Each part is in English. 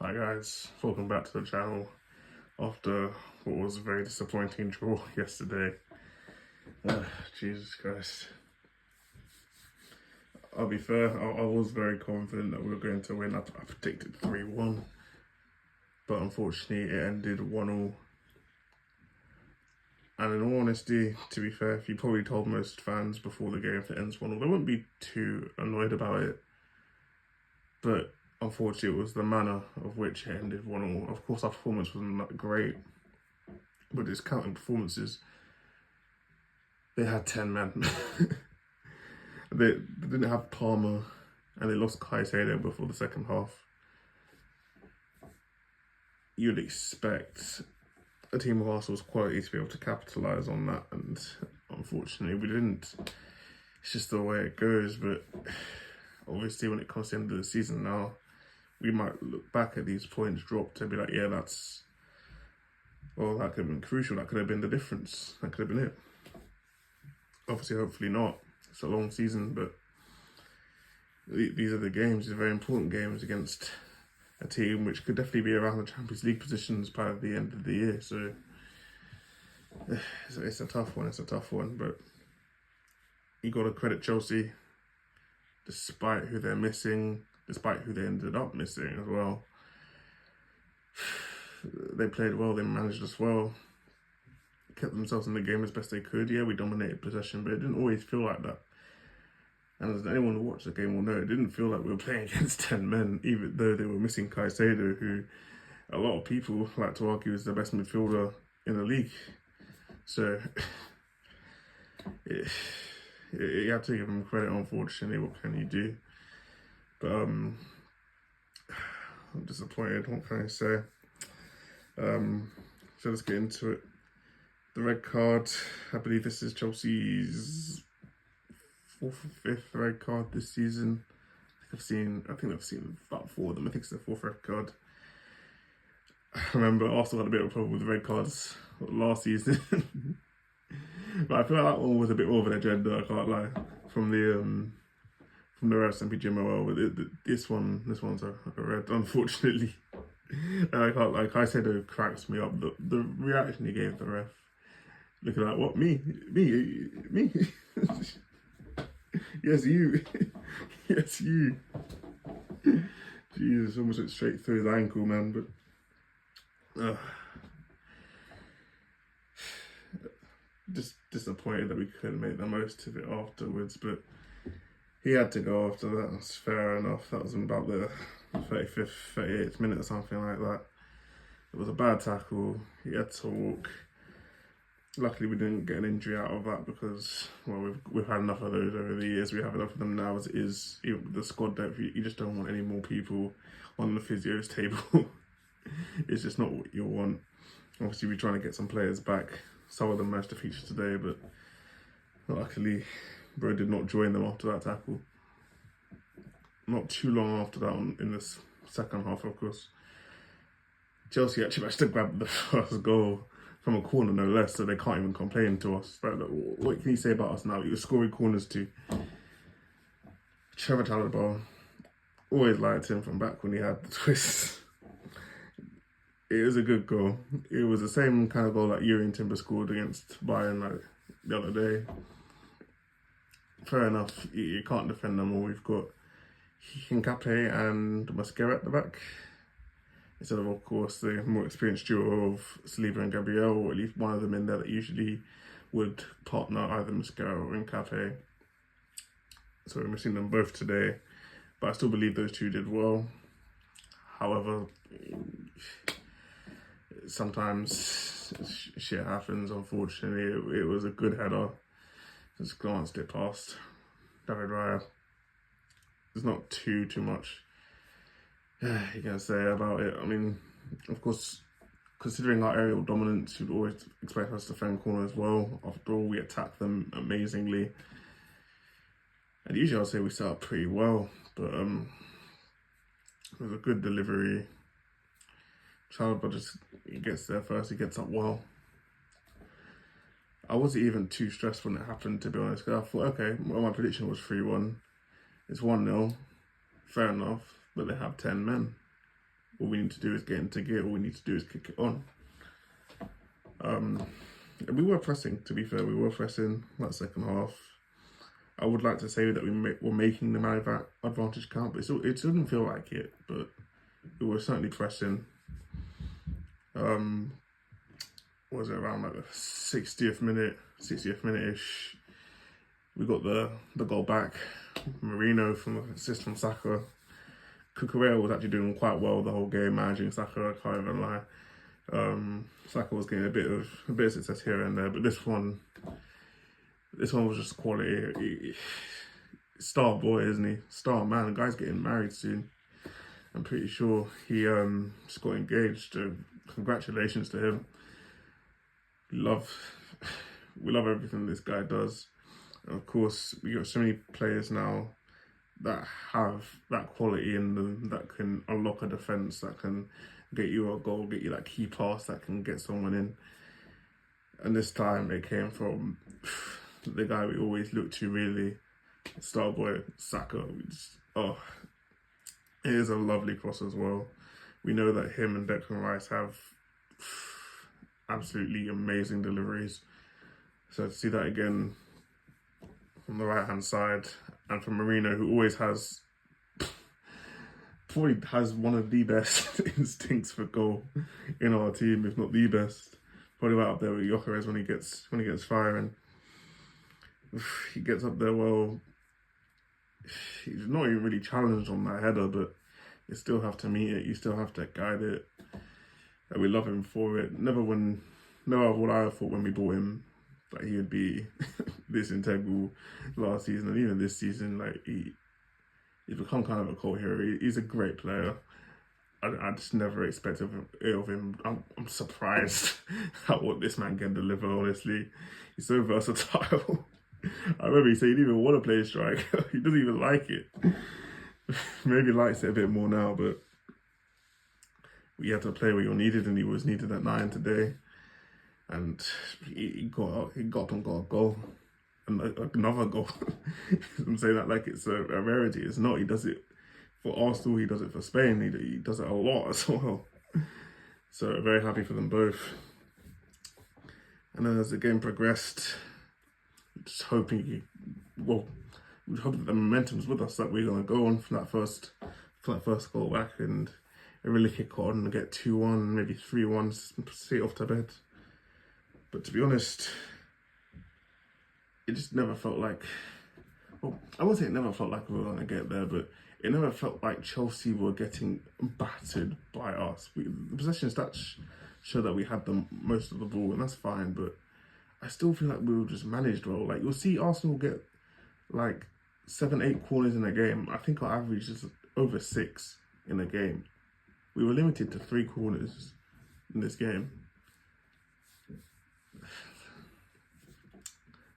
Hi guys, welcome back to the channel after what was a very disappointing draw yesterday. Jesus Christ. I'll be fair, I was very confident that we were going to win. I predicted 3-1, but unfortunately it ended 1-1. And in all honesty, to be fair, if you probably told most fans before the game if it ends 1-1, they wouldn't be too annoyed about it. But unfortunately, it was the manner of which it ended 1-1. Of course, our performance wasn't that great, but discounting performances, they had 10 men. they didn't have Palmer, and they lost Caicedo before the second half. You'd expect a team of Arsenal's quality to be able to capitalise on that, and unfortunately, we didn't. It's just the way it goes, but obviously, when it comes to the end of the season now, we might look back at these points dropped and be like, yeah, that could have been crucial. That could have been the difference. That could have been it. Obviously, hopefully not. It's a long season, but these are the games. These are very important games against a team which could definitely be around the Champions League positions by the end of the year. So it's a tough one. It's a tough one, but you got to credit Chelsea, despite who they're missing, despite who they ended up missing as well. They played well, they managed us well, kept themselves in the game as best they could. Yeah, we dominated possession, but it didn't always feel like that. And as anyone who watched the game will know, it didn't feel like we were playing against 10 men, even though they were missing Caicedo, who a lot of people like to argue is the best midfielder in the league. So you have to give him credit, unfortunately. What can you do? But I'm disappointed, what can I say? So let's get into it. The red card, I believe this is Chelsea's 4th or 5th red card this season. I think I've seen about 4 of them. I think it's the 4th red card. I remember Arsenal had a bit of a problem with the red cards last season. But I feel like that one was a bit more of an agenda, I can't lie, from the refs and PGMOL. But this one's a red, unfortunately. And I can't, like Caicedo cracks me up. The reaction he gave the ref, looking like, what, me? Yes, you. Yes, you. Jesus, almost went straight through his ankle, man. But just disappointed that we couldn't make the most of it afterwards. But he had to go after that. That's fair enough. That was about the 35th, 38th minute or something like that. It was a bad tackle. He had to walk. Luckily, we didn't get an injury out of that because, well, we've had enough of those over the years. We have enough of them now as it is. Even with the squad depth, you just don't want any more people on the physio's table. It's just not what you want. Obviously, we're trying to get some players back. Some of them managed to feature today, but luckily, Bro did not join them after that tackle. Not too long after that, in this second half, of course, Chelsea actually managed to grab the first goal from a corner, no less, so they can't even complain to us. But what can you say about us now? You're scoring corners too. Trevor Talibal, always liked him from back when he had the twist. It was a good goal. It was the same kind of goal that Yuri and Timber scored against Bayern like the other day. Fair enough, you can't defend them all. We've got Hincapié and Mascara at the back, instead of course, the more experienced duo of Saliba and Gabriel, or at least one of them in there that usually would partner either Mascara or Hincapié. So we're missing them both today, but I still believe those two did well. However, sometimes shit happens, unfortunately. It was a good header. Just glanced it past David Raya. There's not too much you can say about it. I mean, of course, considering our aerial dominance, you'd always expect us to defend corners well. After all, we attack them amazingly. And usually I'd say we set up pretty well, but it was a good delivery. Chalobah just gets there first, he gets up well. I wasn't even too stressed when it happened, to be honest, because I thought, okay, well, my prediction was 3-1. It's 1-0, fair enough, but they have 10 men. All we need to do is get into gear. All we need to do is kick it on. We were pressing, to be fair. We were pressing that second half. I would like to say that we're making the man advantage count, but it didn't feel like it. But we were certainly pressing. Was it around like the 60th minute-ish? We got the goal back. Marino from an assist from Saka. Cucurella was actually doing quite well the whole game, managing Saka. I can't even lie. Saka was getting a bit of success here and there, but this one was just quality. Star boy, isn't he? Star man. The guy's getting married soon. I'm pretty sure he just got engaged. Congratulations to him. We love everything this guy does. And of course, we got so many players now that have that quality in them, that can unlock a defence, that can get you a goal, get you that key pass, that can get someone in. And this time it came from the guy we always look to, really, Starboy Saka. It is a lovely cross as well. We know that him and Declan Rice have absolutely amazing deliveries. So to see that again from the right-hand side, and from Marino, who always probably has one of the best instincts for goal in our team, if not the best. Probably right up there with Gyökeres when he gets firing. He gets up there well. He's not even really challenged on that header, but you still have to meet it. You still have to guide it. And we love him for it. Never would I have thought when we bought him that he would be this integral last season, and even this season. Like he's become kind of a cult hero. He's a great player. I just never expected it of him. I'm surprised at what this man can deliver, honestly. He's so versatile. I remember he said he didn't even want to play striker. He doesn't even like it. Maybe likes it a bit more now, but you had to play where you're needed, and he was needed at 9 today. And he got up and got a goal. And another goal. I'm saying that like it's a rarity. It's not. He does it for Arsenal, he does it for Spain, he does it a lot as well. So very happy for them both. And then as the game progressed, just hoping we hope that the momentum's with us, that we're gonna go on from that first goal back and really kick on and get 2-1, maybe 3-1, see it off to bed. But to be honest, it just never felt like, well, I won't say it never felt like we were going to get there, but it never felt like Chelsea were getting battered by us. The possession stats show that we had most of the ball, and that's fine, but I still feel like we were just managed well. Like, you'll see Arsenal get like 7-8 corners in a game. I think our average is over 6 in a game. We were limited to 3 corners in this game.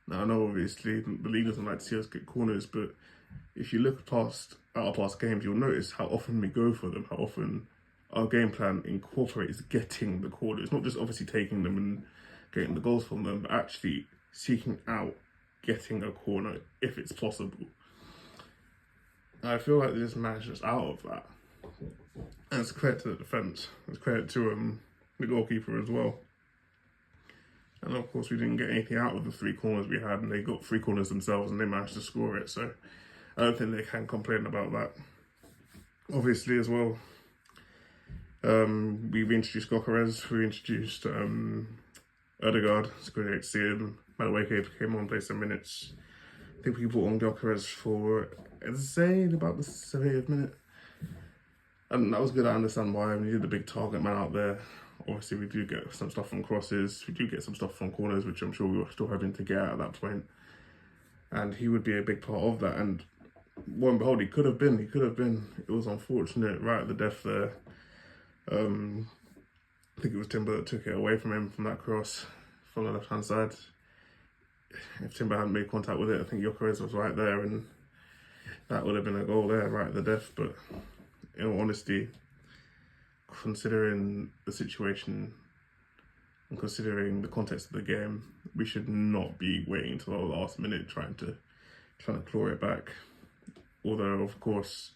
Now, I know obviously the league doesn't like to see us get corners, but if you look at our past games, you'll notice how often we go for them, how often our game plan incorporates getting the corners, not just obviously taking them and getting the goals from them, but actually seeking out getting a corner if it's possible. And I feel like they just managed us out of that. And it's credit to the defence. It's credit to the goalkeeper as well. And of course, we didn't get anything out of the 3 corners we had, and they got 3 corners themselves and they managed to score it. So I don't think they can complain about that. Obviously, as well, we reintroduced Gyökeres, we introduced Ødegaard, it's great to see him. Madueke came on, played some minutes. I think we brought on Gyökeres for, I'd say, about the 70th minute. And that was good. I understand why. We needed the big target man out there. Obviously, we do get some stuff from crosses. We do get some stuff from corners, which I'm sure we were still hoping to get at that point. And he would be a big part of that. And lo and behold, he could have been. It was unfortunate right at the death there. I think it was Timber that took it away from him from that cross from the left-hand side. If Timber hadn't made contact with it, I think Gyökeres was right there, and that would have been a goal there right at the death. But in all honesty, considering the situation and considering the context of the game, we should not be waiting until the last minute trying to claw it back. Although, of course,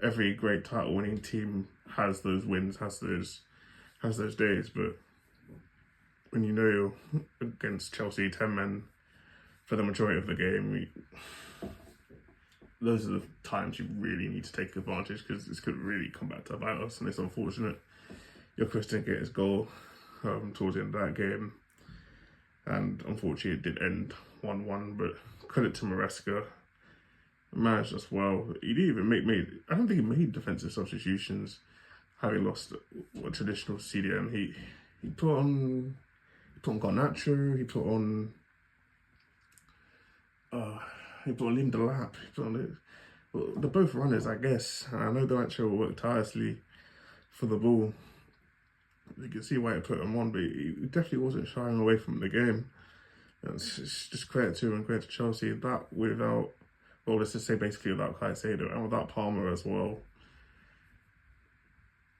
every great title-winning team has those wins, has those days, but when you know you're against Chelsea 10 men for the majority of the game, those are the times you really need to take advantage, because this could really come back to bite us, and it's unfortunate. Your Chris didn't get his goal towards the end of that game, and unfortunately it did end 1-1, but credit to Maresca, managed us well. He didn't even I don't think he made defensive substitutions, having lost a traditional CDM. He put on Garnacho, he put on Lindelap, he put on it. Well, they're both runners, I guess. And I know Garnacho worked tirelessly for the ball. You can see why he put him on, but he definitely wasn't shying away from the game. And it's just credit to him and credit to Chelsea. That without, well, let's just say basically without Caicedo and without Palmer as well,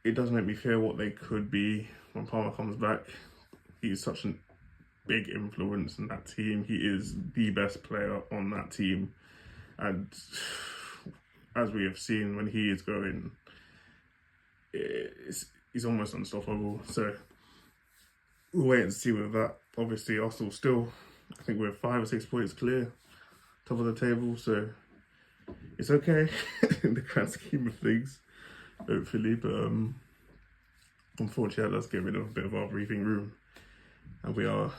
it does make me fear what they could be when Palmer comes back. He's such a big influence in that team. He is the best player on that team. And as we have seen, when he is going, he's almost unstoppable. So we'll wait and see with that. Obviously, Arsenal still, I think we're 5 or 6 points clear, top of the table. So it's okay in the grand scheme of things, hopefully. But unfortunately, let's get rid of a bit of our breathing room. And we are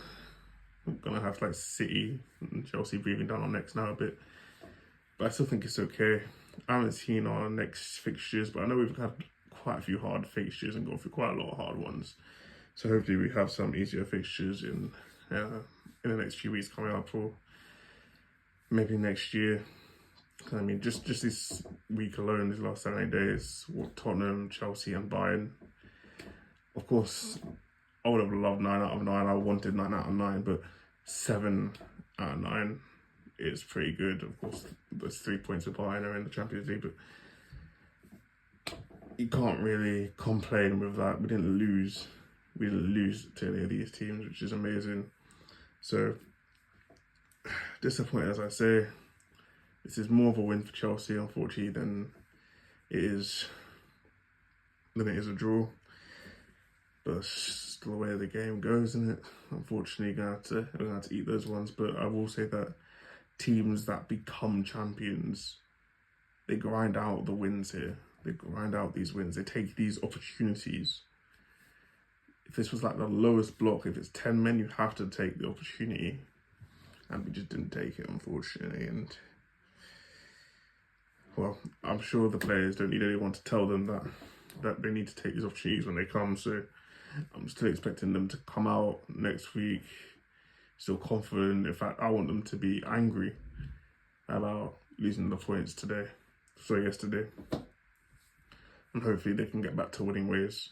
going to have like City and Chelsea breathing down our necks now a bit. But I still think it's okay. I haven't seen our next fixtures, but I know we've had quite a few hard fixtures and gone through quite a lot of hard ones. So hopefully we have some easier fixtures in the next few weeks coming up, or maybe next year. I mean, just this week alone, these last 7-8 days, Tottenham, Chelsea and Bayern. Of course, I would have loved 9 out of 9. I wanted 9 out of 9, but 7 out of 9 is pretty good. Of course, there's 3 points with Bayern are in the Champions League, but you can't really complain with that. We didn't lose to any of these teams, which is amazing. So disappointed, as I say. This is more of a win for Chelsea, unfortunately, than it is a draw. But it's just the way the game goes, isn't it? Unfortunately, we're going to have to eat those ones. But I will say that teams that become champions, they grind out the wins here. They grind out these wins. They take these opportunities. If this was like the lowest block, if it's 10 men, you have to take the opportunity. And we just didn't take it, unfortunately. And, well, I'm sure the players don't need anyone to tell them that they need to take these opportunities when they come. So I'm still expecting them to come out next week, still confident. In fact, I want them to be angry about losing the points yesterday. And hopefully they can get back to winning ways.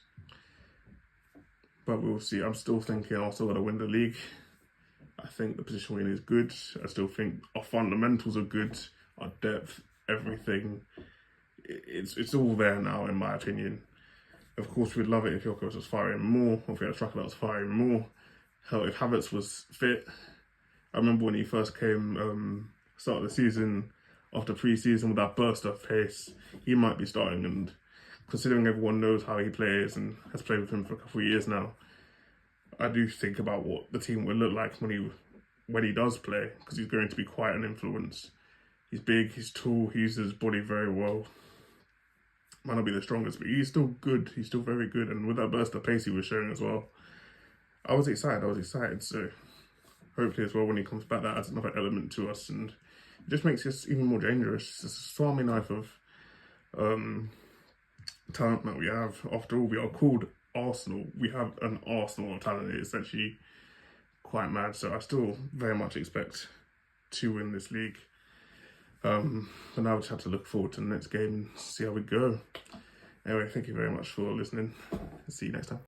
But we'll see. I'm still thinking Arsenal going to win the league. I think the position we're in is good. I still think our fundamentals are good. Our depth, everything. It's all there now, in my opinion. Of course, we'd love it if Yokos was firing more, or if we had a striker that was firing more. Hell, if Havertz was fit. I remember when he first came, start of the season, after pre-season, with that burst of pace, he might be starting. And considering everyone knows how he plays and has played with him for a couple of years now, I do think about what the team will look like when he does play, because he's going to be quite an influence. He's big, he's tall, he uses his body very well. Might not be the strongest, but he's still good. He's still very good. And with that burst of pace he was showing as well, I was excited. So hopefully as well, when he comes back, that adds another element to us, and it just makes us even more dangerous. It's a swarming knife of talent that we have. After all, we are called Arsenal. We have an arsenal of talent. It's actually quite mad. So I still very much expect to win this league. But now we just have to look forward to the next game and see how we go. Anyway, thank you very much for listening. See you next time.